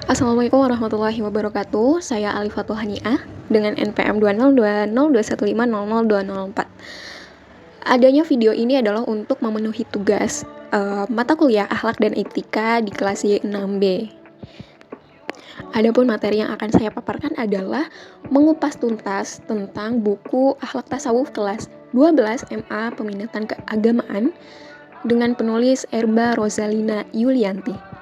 Assalamualaikum warahmatullahi wabarakatuh. Saya Alifatul Haniah dengan NPM 2020215002004. Adanya video ini adalah untuk memenuhi tugas mata kuliah Akhlak dan Etika di kelas Y6B. Adapun materi yang akan saya paparkan adalah mengupas tuntas tentang buku Akhlak Tasawuf kelas 12 MA Peminatan Keagamaan dengan penulis Erba Rosalina Yulianti.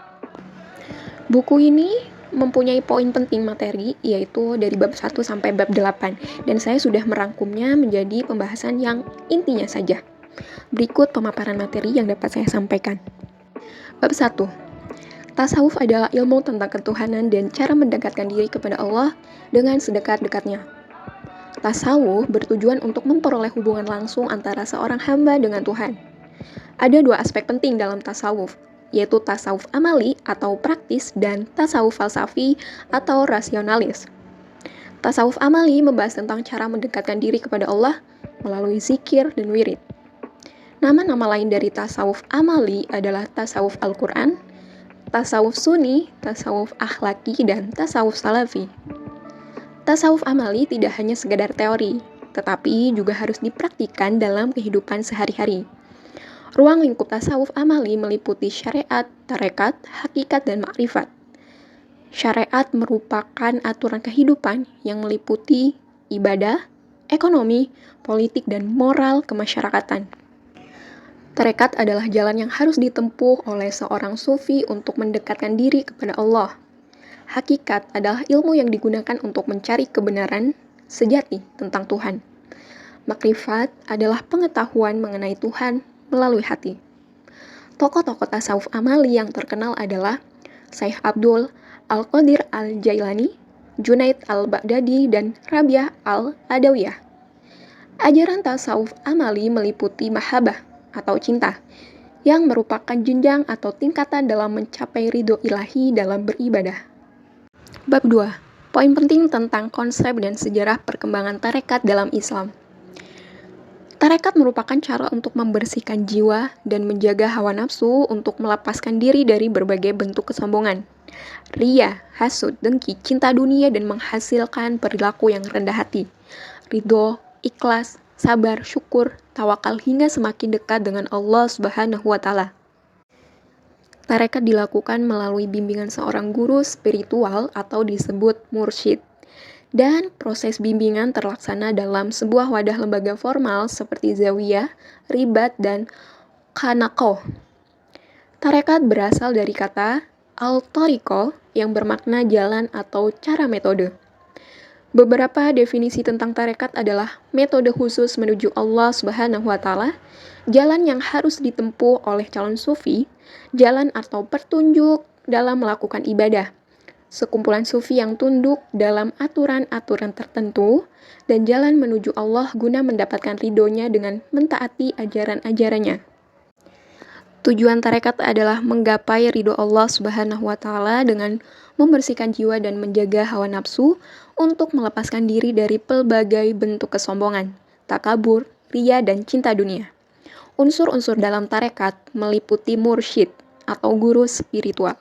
Buku ini mempunyai poin penting materi, yaitu dari bab 1 sampai bab 8, dan saya sudah merangkumnya menjadi pembahasan yang intinya saja. Berikut pemaparan materi yang dapat saya sampaikan. Bab 1. Tasawuf adalah ilmu tentang ketuhanan dan cara mendekatkan diri kepada Allah dengan sedekat-dekatnya. Tasawuf bertujuan untuk memperoleh hubungan langsung antara seorang hamba dengan Tuhan. Ada dua aspek penting dalam tasawuf, yaitu tasawuf amali atau praktis dan tasawuf falsafi atau rasionalis. Tasawuf amali membahas tentang cara mendekatkan diri kepada Allah melalui zikir dan wirid. Nama-nama lain dari tasawuf amali adalah tasawuf Al-Quran, tasawuf sunni, tasawuf akhlaki, dan tasawuf salafi. Tasawuf amali tidak hanya sekedar teori, tetapi juga harus dipraktikkan dalam kehidupan sehari-hari. Ruang lingkup tasawuf amali meliputi syariat, tarekat, hakikat, dan makrifat. Syariat merupakan aturan kehidupan yang meliputi ibadah, ekonomi, politik, dan moral kemasyarakatan. Tarekat adalah jalan yang harus ditempuh oleh seorang sufi untuk mendekatkan diri kepada Allah. Hakikat adalah ilmu yang digunakan untuk mencari kebenaran sejati tentang Tuhan. Makrifat adalah pengetahuan mengenai Tuhan melalui hati. Tokoh-tokoh tasawuf amali yang terkenal adalah Syekh Abdul Al-Qadir Al-Jailani, Junaid Al-Baghdadi, dan Rabi'ah Al-Adawiyah. Ajaran tasawuf amali meliputi mahabbah atau cinta, yang merupakan jenjang atau tingkatan dalam mencapai ridho ilahi dalam beribadah. Bab 2. Poin penting tentang konsep dan sejarah perkembangan tarekat dalam Islam. Tarekat merupakan cara untuk membersihkan jiwa dan menjaga hawa nafsu untuk melepaskan diri dari berbagai bentuk kesombongan, ria, hasud, dengki, cinta dunia, dan menghasilkan perilaku yang rendah hati, ridho, ikhlas, sabar, syukur, tawakal, hingga semakin dekat dengan Allah Subhanahu wa Ta'ala. Tarekat dilakukan melalui bimbingan seorang guru spiritual atau disebut mursyid. Dan proses bimbingan terlaksana dalam sebuah wadah lembaga formal seperti zawiyah, ribat, dan khanaqah. Tarekat berasal dari kata al-tariqah yang bermakna jalan atau cara metode. Beberapa definisi tentang tarekat adalah metode khusus menuju Allah Subhanahu wa Ta'ala, jalan yang harus ditempuh oleh calon sufi, jalan atau petunjuk dalam melakukan ibadah, sekumpulan sufi yang tunduk dalam aturan-aturan tertentu, dan jalan menuju Allah guna mendapatkan ridhonya dengan mentaati ajaran-ajarannya. Tujuan tarekat adalah menggapai ridho Allah Subhanahu wa Ta'ala dengan membersihkan jiwa dan menjaga hawa nafsu untuk melepaskan diri dari pelbagai bentuk kesombongan, takabur, ria, dan cinta dunia. Unsur-unsur dalam tarekat meliputi mursyid atau guru spiritual,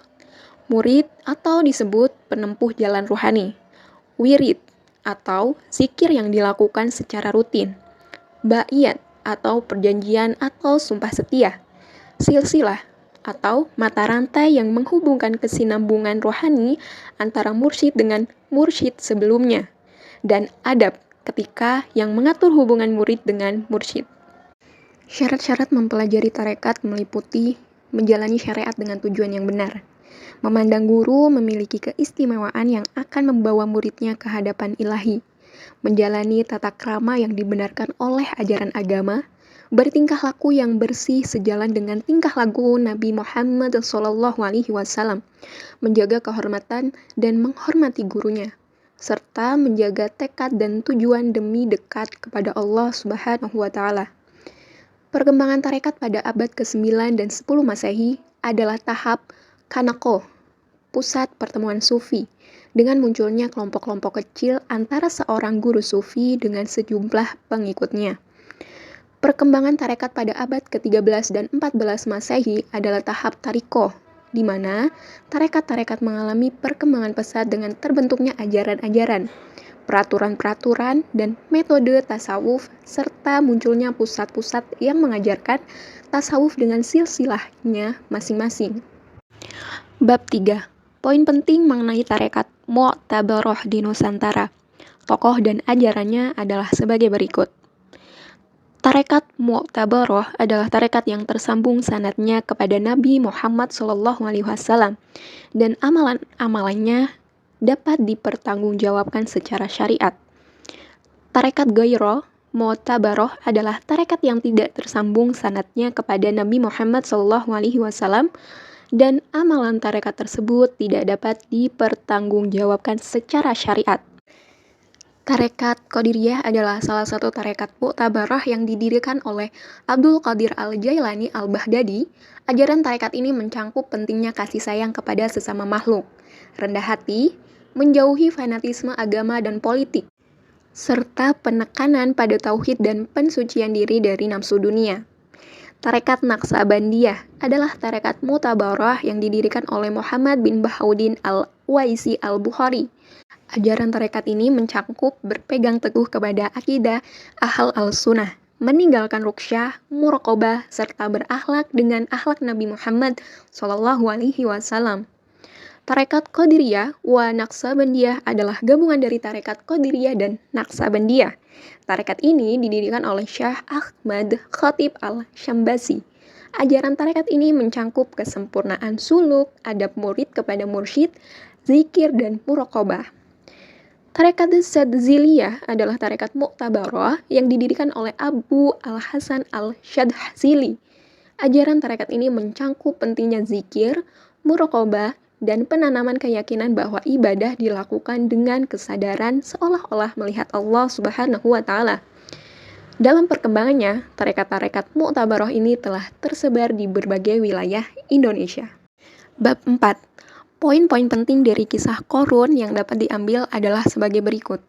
murid atau disebut penempuh jalan ruhani, wirid atau zikir yang dilakukan secara rutin, baiat atau perjanjian atau sumpah setia, silsilah atau mata rantai yang menghubungkan kesinambungan rohani antara mursyid dengan mursyid sebelumnya, dan adab ketika yang mengatur hubungan murid dengan mursyid. Syarat-syarat mempelajari tarekat meliputi menjalani syariat dengan tujuan yang benar, memandang guru memiliki keistimewaan yang akan membawa muridnya ke hadapan ilahi, menjalani tata krama yang dibenarkan oleh ajaran agama, bertingkah laku yang bersih sejalan dengan tingkah laku Nabi Muhammad SAW, menjaga kehormatan dan menghormati gurunya, serta menjaga tekad dan tujuan demi dekat kepada Allah Subhanahu wa Ta'ala. Perkembangan tarekat pada abad ke-9 dan 10 Masehi adalah tahap khanaqah, pusat pertemuan sufi, dengan munculnya kelompok-kelompok kecil antara seorang guru sufi dengan sejumlah pengikutnya. Perkembangan tarekat pada abad ke-13 dan 14 Masehi adalah tahap tariqah, di mana tarekat-tarekat mengalami perkembangan pesat dengan terbentuknya ajaran-ajaran, peraturan-peraturan, dan metode tasawuf, serta munculnya pusat-pusat yang mengajarkan tasawuf dengan silsilahnya masing-masing. Bab 3. Poin penting mengenai tarekat Mu'tabaroh di Nusantara. Tokoh dan ajarannya adalah sebagai berikut. Tarekat Mu'tabaroh adalah tarekat yang tersambung sanadnya kepada Nabi Muhammad SAW dan amalan-amalannya dapat dipertanggungjawabkan secara syariat. Tarekat Ghairu Mu'tabaroh adalah tarekat yang tidak tersambung sanadnya kepada Nabi Muhammad SAW dan amalan tarekat tersebut tidak dapat dipertanggungjawabkan secara syariat. Tarekat Qadiriyah adalah salah satu tarekat Mu'tabarah yang didirikan oleh Abdul Qadir Al-Jailani Al-Baghdadi. Ajaran tarekat ini mencangkup pentingnya kasih sayang kepada sesama makhluk, rendah hati, menjauhi fanatisme agama dan politik, serta penekanan pada tauhid dan pensucian diri dari nafsu dunia. Tarekat Naqsabandiyah adalah tarekat Mu'tabarah yang didirikan oleh Muhammad bin Bahauddin Al-Waisi Al-Bukhari. Ajaran tarekat ini mencangkup berpegang teguh kepada akidah Ahl al-Sunnah, meninggalkan ruqyah, muraqabah, serta berakhlak dengan akhlak Nabi Muhammad SAW. Tarekat Qadiriyah wa Naqsabandiyah adalah gabungan dari tarekat Qadiriyah dan Naqsabandiyah. Tarekat ini didirikan oleh Syekh Ahmad Khatib al-Syambasi. Ajaran tarekat ini mencangkup kesempurnaan suluk, adab murid kepada mursyid, zikir, dan muraqabah. Tarekat Sadziliyah adalah tarekat Mu'tabarah yang didirikan oleh Abu Al-Hasan Al-Syadzili. Ajaran tarekat ini mencangkup pentingnya zikir, muraqabah, dan penanaman keyakinan bahwa ibadah dilakukan dengan kesadaran seolah-olah melihat Allah Subhanahu wa Ta'ala. Dalam perkembangannya, tarekat-tarekat Mu'tabarah ini telah tersebar di berbagai wilayah Indonesia. Bab 4. Poin-poin penting dari kisah Qarun yang dapat diambil adalah sebagai berikut.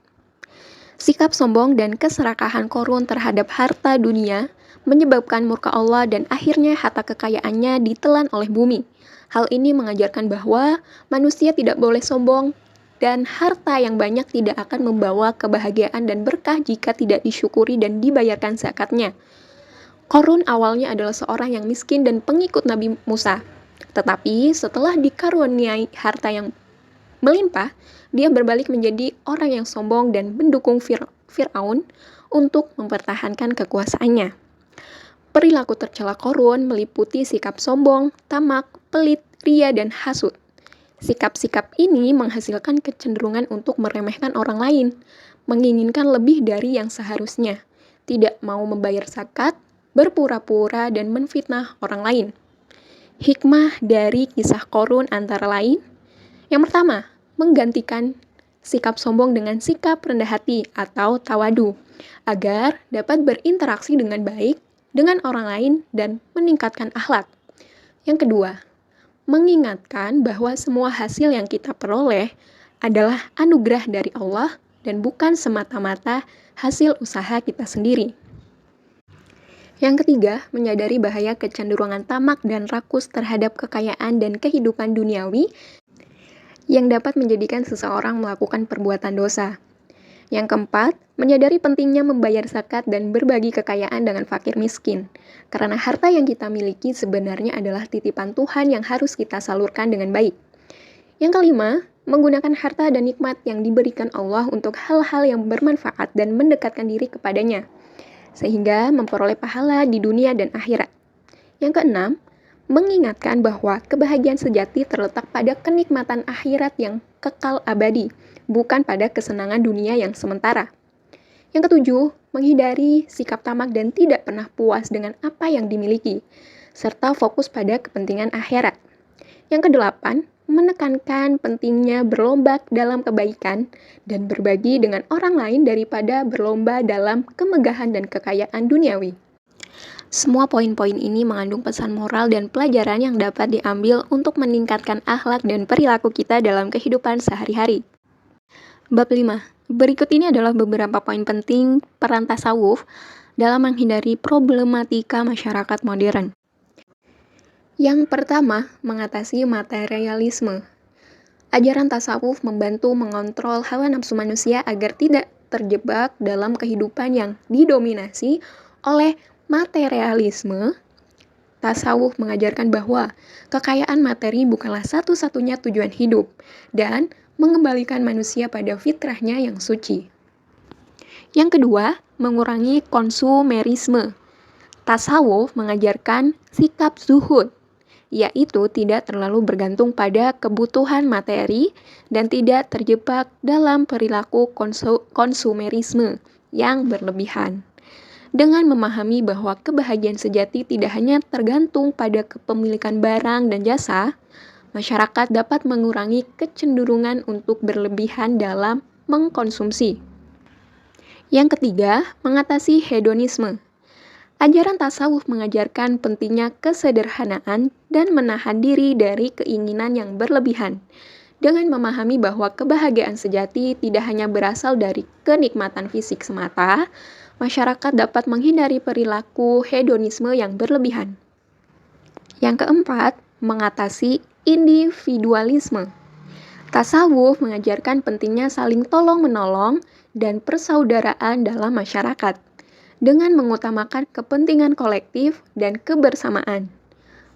Sikap sombong dan keserakahan Qarun terhadap harta dunia menyebabkan murka Allah dan akhirnya harta kekayaannya ditelan oleh bumi. Hal ini mengajarkan bahwa manusia tidak boleh sombong dan harta yang banyak tidak akan membawa kebahagiaan dan berkah jika tidak disyukuri dan dibayarkan zakatnya. Qarun awalnya adalah seorang yang miskin dan pengikut Nabi Musa. Tetapi setelah dikaruniai harta yang melimpah, dia berbalik menjadi orang yang sombong dan mendukung Fir'aun untuk mempertahankan kekuasaannya. Perilaku tercela Qarun meliputi sikap sombong, tamak, pelit, ria, dan hasud. Sikap-sikap ini menghasilkan kecenderungan untuk meremehkan orang lain, menginginkan lebih dari yang seharusnya, tidak mau membayar zakat, berpura-pura, dan menfitnah orang lain. Hikmah dari kisah Qarun antara lain, yang pertama, menggantikan sikap sombong dengan sikap rendah hati atau tawadu, agar dapat berinteraksi dengan baik dengan orang lain dan meningkatkan akhlak. Yang kedua, mengingatkan bahwa semua hasil yang kita peroleh adalah anugerah dari Allah dan bukan semata-mata hasil usaha kita sendiri. Yang ketiga, menyadari bahaya kecenderungan tamak dan rakus terhadap kekayaan dan kehidupan duniawi yang dapat menjadikan seseorang melakukan perbuatan dosa. Yang keempat, menyadari pentingnya membayar zakat dan berbagi kekayaan dengan fakir miskin, karena harta yang kita miliki sebenarnya adalah titipan Tuhan yang harus kita salurkan dengan baik. Yang kelima, menggunakan harta dan nikmat yang diberikan Allah untuk hal-hal yang bermanfaat dan mendekatkan diri kepadanya, sehingga memperoleh pahala di dunia dan akhirat. Yang keenam, mengingatkan bahwa kebahagiaan sejati terletak pada kenikmatan akhirat yang kekal abadi, bukan pada kesenangan dunia yang sementara. Yang ketujuh, menghindari sikap tamak dan tidak pernah puas dengan apa yang dimiliki, serta fokus pada kepentingan akhirat. Yang kedelapan, menekankan pentingnya berlomba dalam kebaikan dan berbagi dengan orang lain daripada berlomba dalam kemegahan dan kekayaan duniawi. Semua poin-poin ini mengandung pesan moral dan pelajaran yang dapat diambil untuk meningkatkan akhlak dan perilaku kita dalam kehidupan sehari-hari. Bab 5. Berikut ini adalah beberapa poin penting peran tasawuf dalam menghindari problematika masyarakat modern. Yang pertama, mengatasi materialisme. Ajaran tasawuf membantu mengontrol hawa nafsu manusia agar tidak terjebak dalam kehidupan yang didominasi oleh materialisme. Tasawuf mengajarkan bahwa kekayaan materi bukanlah satu-satunya tujuan hidup dan mengembalikan manusia pada fitrahnya yang suci. Yang kedua, mengurangi konsumerisme. Tasawuf mengajarkan sikap zuhud, yaitu tidak terlalu bergantung pada kebutuhan materi dan tidak terjebak dalam perilaku konsumerisme yang berlebihan. Dengan memahami bahwa kebahagiaan sejati tidak hanya tergantung pada kepemilikan barang dan jasa, masyarakat dapat mengurangi kecenderungan untuk berlebihan dalam mengkonsumsi. Yang ketiga, mengatasi hedonisme. Ajaran tasawuf mengajarkan pentingnya kesederhanaan dan menahan diri dari keinginan yang berlebihan. Dengan memahami bahwa kebahagiaan sejati tidak hanya berasal dari kenikmatan fisik semata, masyarakat dapat menghindari perilaku hedonisme yang berlebihan. Yang keempat, mengatasi individualisme. Tasawuf mengajarkan pentingnya saling tolong-menolong dan persaudaraan dalam masyarakat dengan mengutamakan kepentingan kolektif dan kebersamaan.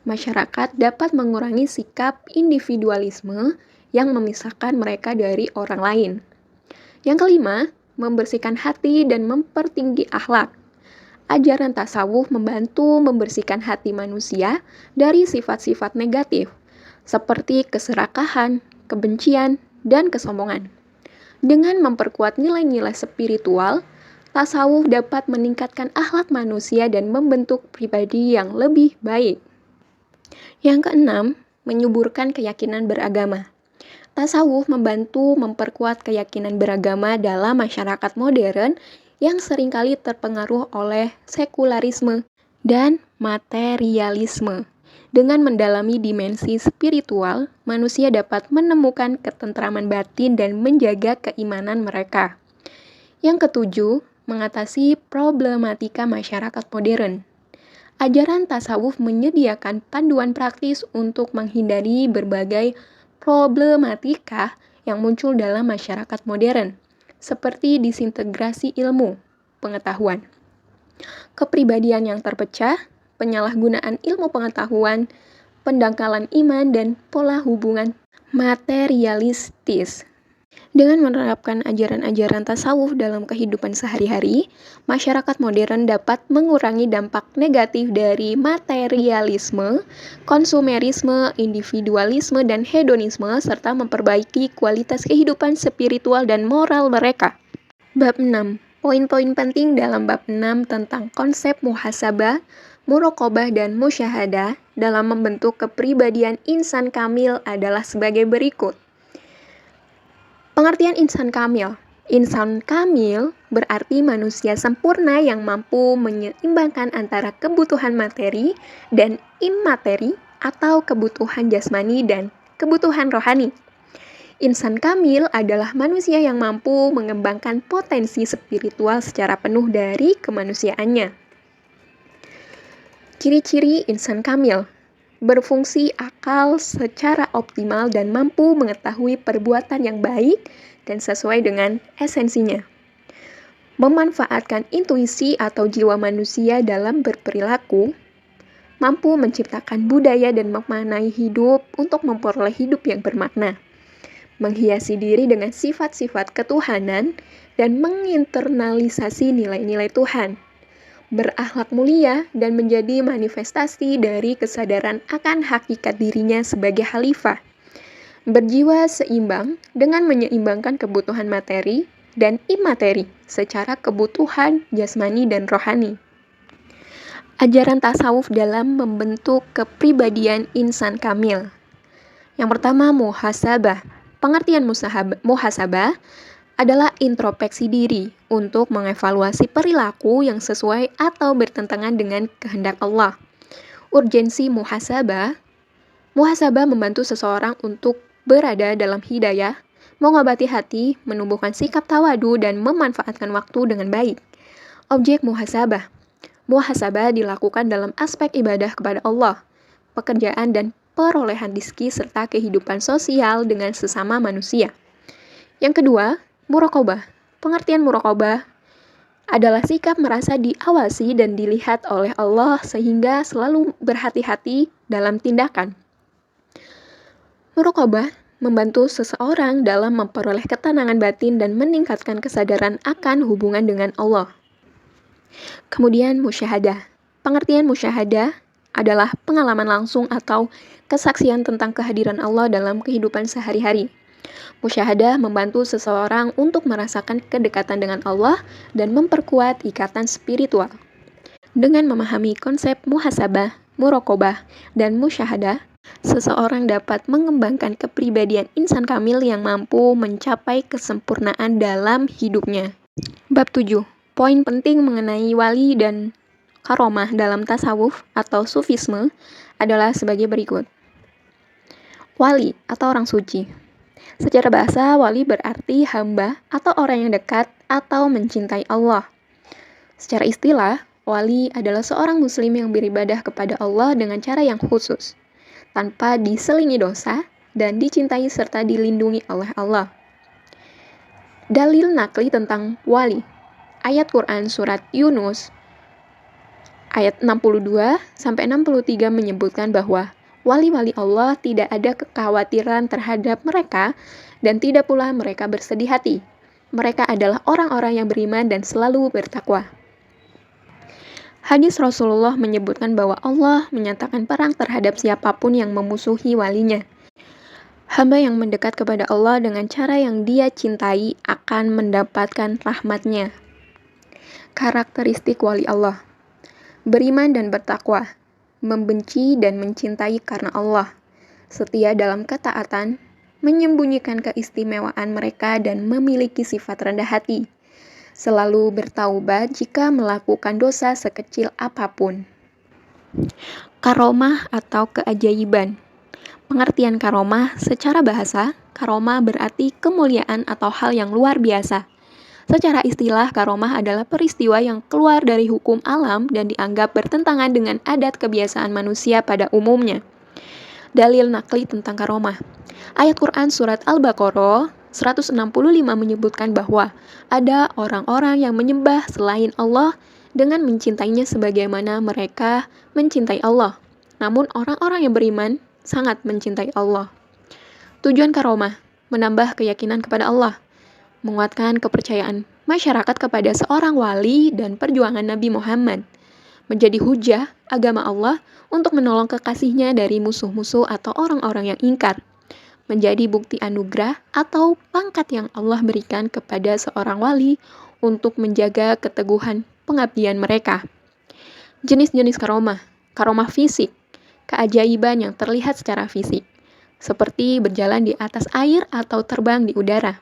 Masyarakat dapat mengurangi sikap individualisme yang memisahkan mereka dari orang lain. Yang kelima, membersihkan hati dan mempertinggi akhlak. Ajaran tasawuf membantu membersihkan hati manusia dari sifat-sifat negatif, seperti keserakahan, kebencian, dan kesombongan. Dengan memperkuat nilai-nilai spiritual, tasawuf dapat meningkatkan akhlak manusia dan membentuk pribadi yang lebih baik. Yang keenam, menyuburkan keyakinan beragama. Tasawuf membantu memperkuat keyakinan beragama dalam masyarakat modern yang seringkali terpengaruh oleh sekularisme dan materialisme. Dengan mendalami dimensi spiritual, manusia dapat menemukan ketentraman batin dan menjaga keimanan mereka. Yang ketujuh, mengatasi problematika masyarakat modern. Ajaran tasawuf menyediakan panduan praktis untuk menghindari berbagai problematika yang muncul dalam masyarakat modern, seperti disintegrasi ilmu, pengetahuan, kepribadian yang terpecah, penyalahgunaan ilmu pengetahuan, pendangkalan iman, dan pola hubungan materialistis. Dengan menerapkan ajaran-ajaran tasawuf dalam kehidupan sehari-hari, masyarakat modern dapat mengurangi dampak negatif dari materialisme, konsumerisme, individualisme, dan hedonisme, serta memperbaiki kualitas kehidupan spiritual dan moral mereka. Bab 6. Poin-poin penting dalam bab 6 tentang konsep muhasabah, muraqabah, dan musyahadah dalam membentuk kepribadian insan kamil adalah sebagai berikut. Pengertian insan kamil. Insan kamil berarti manusia sempurna yang mampu menyeimbangkan antara kebutuhan materi dan immateri atau kebutuhan jasmani dan kebutuhan rohani. Insan kamil adalah manusia yang mampu mengembangkan potensi spiritual secara penuh dari kemanusiaannya. Ciri-ciri insan kamil: berfungsi akal secara optimal dan mampu mengetahui perbuatan yang baik dan sesuai dengan esensinya. Memanfaatkan intuisi atau jiwa manusia dalam berperilaku, mampu menciptakan budaya dan memaknai hidup untuk memperoleh hidup yang bermakna. Menghiasi diri dengan sifat-sifat ketuhanan dan menginternalisasi nilai-nilai Tuhan. Berakhlak mulia dan menjadi manifestasi dari kesadaran akan hakikat dirinya sebagai khalifah. Berjiwa seimbang dengan menyeimbangkan kebutuhan materi dan immateri secara kebutuhan jasmani dan rohani. Ajaran tasawuf dalam membentuk kepribadian insan kamil. Yang pertama, muhasabah. Pengertian muhasabah adalah introspeksi diri untuk mengevaluasi perilaku yang sesuai atau bertentangan dengan kehendak Allah. Urgensi muhasabah. Muhasabah membantu seseorang untuk berada dalam hidayah, mengobati hati, menumbuhkan sikap tawadu, dan memanfaatkan waktu dengan baik. Objek muhasabah. Muhasabah dilakukan dalam aspek ibadah kepada Allah. pekerjaan dan perolehan rezeki serta kehidupan sosial dengan sesama manusia. Yang kedua, muraqabah. Pengertian muraqabah adalah sikap merasa diawasi dan dilihat oleh Allah sehingga selalu berhati-hati dalam tindakan. Muraqabah membantu seseorang dalam memperoleh ketenangan batin dan meningkatkan kesadaran akan hubungan dengan Allah. Kemudian musyahadah. Pengertian musyahadah adalah pengalaman langsung atau kesaksian tentang kehadiran Allah dalam kehidupan sehari-hari. Musyahadah membantu seseorang untuk merasakan kedekatan dengan Allah dan memperkuat ikatan spiritual. Dengan memahami konsep muhasabah, muraqabah, dan musyahadah, seseorang dapat mengembangkan kepribadian insan kamil yang mampu mencapai kesempurnaan dalam hidupnya. Bab 7. Poin penting mengenai wali dan karomah dalam tasawuf atau sufisme adalah sebagai berikut. Wali atau orang suci. Secara bahasa, wali berarti hamba atau orang yang dekat atau mencintai Allah. Secara istilah, wali adalah seorang muslim yang beribadah kepada Allah dengan cara yang khusus, tanpa diselingi dosa dan dicintai serta dilindungi oleh Allah. Dalil nakli tentang wali. Ayat Quran surat Yunus ayat 62-63 menyebutkan bahwa wali-wali Allah tidak ada kekhawatiran terhadap mereka dan tidak pula mereka bersedih hati. Mereka adalah orang-orang yang beriman dan selalu bertakwa. Hadis Rasulullah menyebutkan bahwa Allah menyatakan perang terhadap siapapun yang memusuhi walinya. Hamba yang mendekat kepada Allah dengan cara yang dia cintai akan mendapatkan rahmatnya. Karakteristik wali Allah. Beriman dan bertakwa, membenci dan mencintai karena Allah, setia dalam ketaatan, menyembunyikan keistimewaan mereka dan memiliki sifat rendah hati, selalu bertaubat jika melakukan dosa sekecil apapun. Karomah atau keajaiban. Pengertian karomah secara bahasa, karomah berarti kemuliaan atau hal yang luar biasa. Secara istilah, karomah adalah peristiwa yang keluar dari hukum alam dan dianggap bertentangan dengan adat kebiasaan manusia pada umumnya. Dalil nakli tentang karomah. Ayat Quran surat Al-Baqarah 165 menyebutkan bahwa ada orang-orang yang menyembah selain Allah dengan mencintainya sebagaimana mereka mencintai Allah. Namun orang-orang yang beriman sangat mencintai Allah. Tujuan karomah, menambah keyakinan kepada Allah, menguatkan kepercayaan masyarakat kepada seorang wali dan perjuangan Nabi Muhammad, menjadi hujah agama Allah untuk menolong kekasihnya dari musuh-musuh atau orang-orang yang ingkar, menjadi bukti anugerah atau pangkat yang Allah berikan kepada seorang wali untuk menjaga keteguhan pengabdian mereka. Jenis-jenis karomah. Karomah fisik, keajaiban yang terlihat secara fisik, seperti berjalan di atas air atau terbang di udara.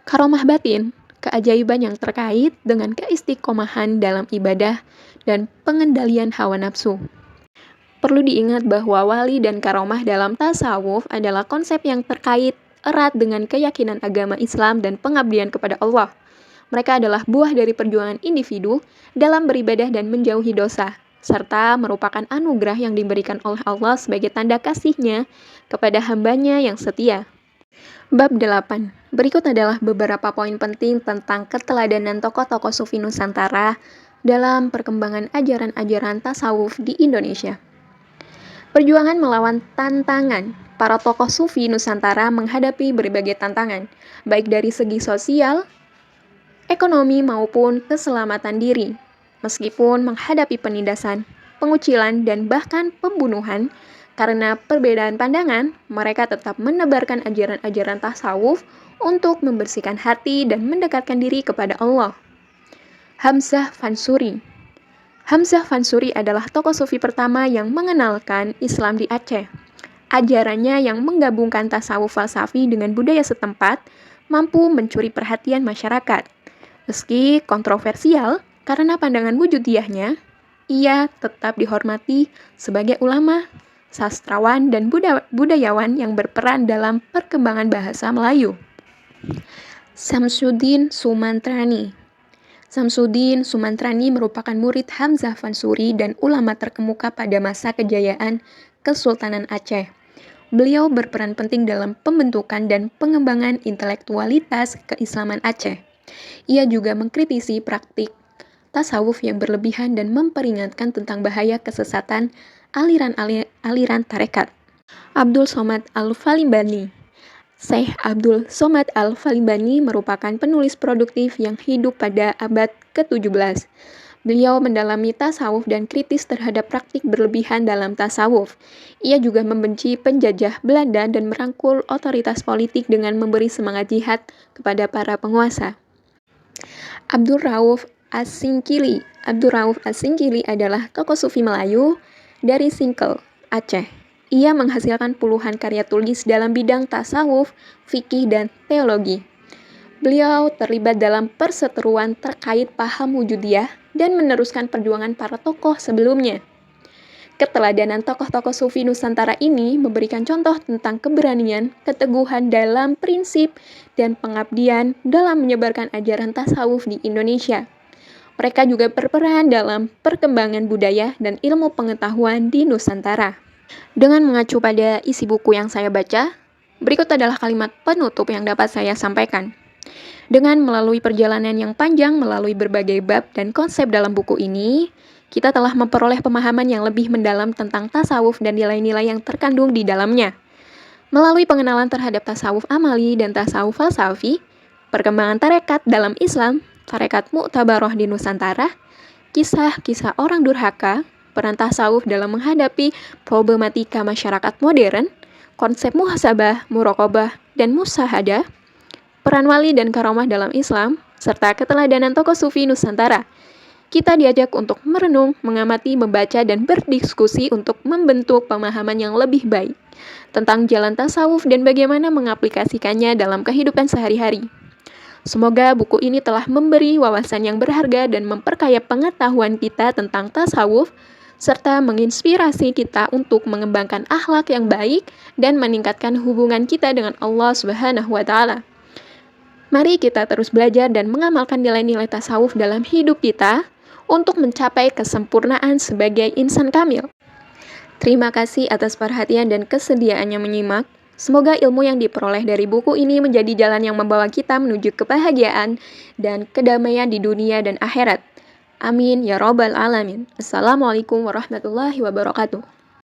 Karomah batin, keajaiban yang terkait dengan keistiqomahan dalam ibadah dan pengendalian hawa nafsu. Perlu diingat bahwa wali dan karomah dalam tasawuf adalah konsep yang terkait erat dengan keyakinan agama Islam dan pengabdian kepada Allah. Mereka adalah buah dari perjuangan individu dalam beribadah dan menjauhi dosa, serta merupakan anugerah yang diberikan oleh Allah sebagai tanda kasih-Nya kepada hambanya yang setia. Bab 8. Berikut adalah beberapa poin penting tentang keteladanan tokoh-tokoh sufi Nusantara dalam perkembangan ajaran-ajaran tasawuf di Indonesia. Perjuangan melawan tantangan. Para tokoh sufi Nusantara menghadapi berbagai tantangan, baik dari segi sosial, ekonomi maupun keselamatan diri. Meskipun menghadapi penindasan, pengucilan, dan bahkan pembunuhan, karena perbedaan pandangan, mereka tetap menebarkan ajaran-ajaran tasawuf untuk membersihkan hati dan mendekatkan diri kepada Allah. Hamzah Fansuri. Hamzah Fansuri adalah tokoh sufi pertama yang mengenalkan Islam di Aceh. Ajarannya yang menggabungkan tasawuf falsafi dengan budaya setempat mampu mencuri perhatian masyarakat. Meski kontroversial karena pandangan wujudiyahnya, ia tetap dihormati sebagai ulama, sastrawan, dan budayawan yang berperan dalam perkembangan bahasa Melayu. Samsudin Sumantrani. Samsudin Sumantrani merupakan murid Hamzah Fansuri dan ulama terkemuka pada masa kejayaan Kesultanan Aceh. Beliau berperan penting dalam pembentukan dan pengembangan intelektualitas keislaman Aceh. Ia juga mengkritisi praktik tasawuf yang berlebihan dan memperingatkan tentang bahaya kesesatan aliran tarekat. Abdul Somad Al-Falimbani. Syekh Abdul Somad Al-Falimbani merupakan penulis produktif yang hidup pada abad ke-17. Beliau mendalami tasawuf dan kritis terhadap praktik berlebihan dalam tasawuf. Ia juga membenci penjajah Belanda dan merangkul otoritas politik dengan memberi semangat jihad kepada para penguasa. Abdul Rauf As-Singkili. Abdul Rauf As-Singkili adalah tokoh sufi Melayu dari Singkel, Aceh. Ia menghasilkan puluhan karya tulis dalam bidang tasawuf, fikih, dan teologi. Beliau terlibat dalam perseteruan terkait paham wujudiyah dan meneruskan perjuangan para tokoh sebelumnya. Keteladanan tokoh-tokoh sufi Nusantara ini memberikan contoh tentang keberanian, keteguhan dalam prinsip, dan pengabdian dalam menyebarkan ajaran tasawuf di Indonesia. Mereka juga berperan dalam perkembangan budaya dan ilmu pengetahuan di Nusantara. Dengan mengacu pada isi buku yang saya baca, berikut adalah kalimat penutup yang dapat saya sampaikan. Dengan melalui perjalanan yang panjang melalui berbagai bab dan konsep dalam buku ini, kita telah memperoleh pemahaman yang lebih mendalam tentang tasawuf dan nilai-nilai yang terkandung di dalamnya. Melalui pengenalan terhadap tasawuf amali dan tasawuf falsafi, perkembangan tarekat dalam Islam, tarekat Mu'tabaroh di Nusantara, kisah-kisah orang durhaka, peran tasawuf dalam menghadapi problematika masyarakat modern, konsep muhasabah, muraqabah, dan musahadah, peran wali dan karamah dalam Islam, serta keteladanan tokoh sufi Nusantara. Kita diajak untuk merenung, mengamati, membaca, dan berdiskusi untuk membentuk pemahaman yang lebih baik tentang jalan tasawuf dan bagaimana mengaplikasikannya dalam kehidupan sehari-hari. Semoga buku ini telah memberi wawasan yang berharga dan memperkaya pengetahuan kita tentang tasawuf, serta menginspirasi kita untuk mengembangkan akhlak yang baik dan meningkatkan hubungan kita dengan Allah Subhanahu wa Ta'ala. Mari kita terus belajar dan mengamalkan nilai-nilai tasawuf dalam hidup kita untuk mencapai kesempurnaan sebagai insan kamil. Terima kasih atas perhatian dan kesediaannya menyimak. Semoga ilmu yang diperoleh dari buku ini menjadi jalan yang membawa kita menuju kebahagiaan dan kedamaian di dunia dan akhirat. Amin ya Rabbal Alamin. Assalamualaikum warahmatullahi wabarakatuh.